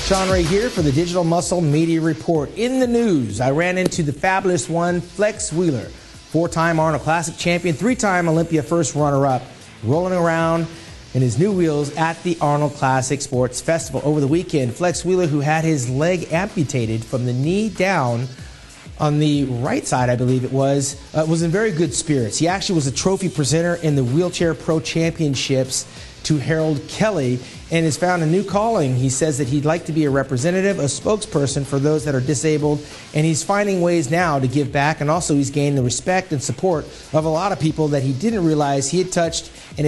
Sean Ray here for the Digital Muscle Media Report. In the news, I ran into the fabulous one, Flex Wheeler, four-time Arnold Classic champion, three-time Olympia first runner-up, rolling around in his new wheels at the Arnold Classic Sports Festival over the weekend. Flex Wheeler, who had his leg amputated from the knee down on the right side, I believe it was in very good spirits. He actually was a trophy presenter in the Wheelchair Pro Championships to Harold Kelly and has found a new calling. He says that he'd like to be a representative, a spokesperson for those that are disabled, and he's finding ways now to give back, and also he's gained the respect and support of a lot of people that he didn't realize he had touched and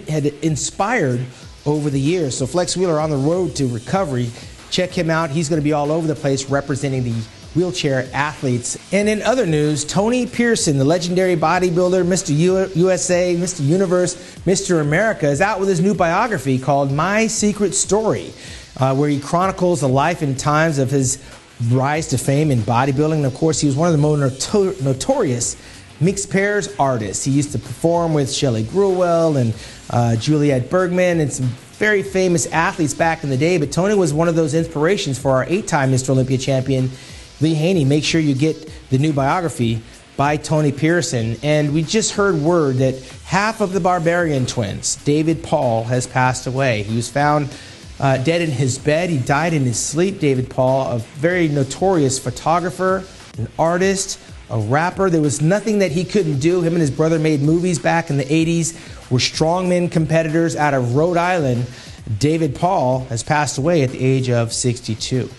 had inspired over the years. So Flex Wheeler on the road to recovery. Check him out. He's going to be all over the place representing the wheelchair athletes. And in other news, Tony Pearson, the legendary bodybuilder, Mr. USA, Mr. Universe, Mr. America, is out with his new biography called My Secret Story, where he chronicles the life and times of his rise to fame in bodybuilding. And of course, he was one of the most notorious mixed pairs artists. He used to perform with Shelley Gruwell and Juliette Bergman and some very famous athletes back in the day. But Tony was one of those inspirations for our 8-time Mr. Olympia champion, Lee Haney. Make sure you get the new biography by Tony Pearson. And we just heard word that half of the Barbarian twins, David Paul, has passed away. He was found dead in his bed. He died in his sleep. David Paul, a very notorious photographer, an artist, a rapper. There was nothing that he couldn't do. Him and his brother made movies back in the 80s, were strongman competitors out of Rhode Island. David Paul has passed away at the age of 62.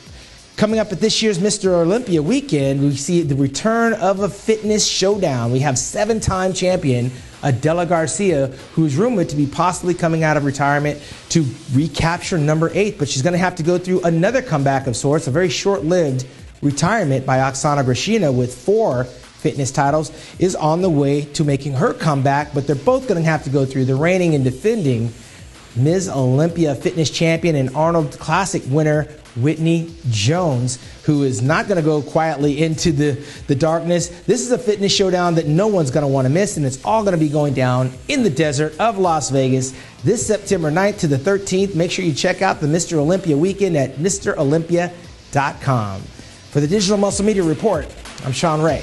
Coming up at this year's Mr. Olympia weekend, we see the return of a fitness showdown. We have 7-time champion Adela Garcia, who is rumored to be possibly coming out of retirement to recapture number 8, but she's going to have to go through another comeback of sorts, a very short-lived retirement by Oksana Grishina with 4 fitness titles is on the way to making her comeback, but they're both going to have to go through the reigning and defending Ms. Olympia fitness champion and Arnold Classic winner Whitney Jones, who is not going to go quietly into the darkness. This is a fitness showdown that no one's going to want to miss, and it's all going to be going down in the desert of Las Vegas this September 9th to the 13th. Make sure you check out the Mr. Olympia weekend at MrOlympia.com. For the Digital Muscle Media Report, I'm Sean Ray.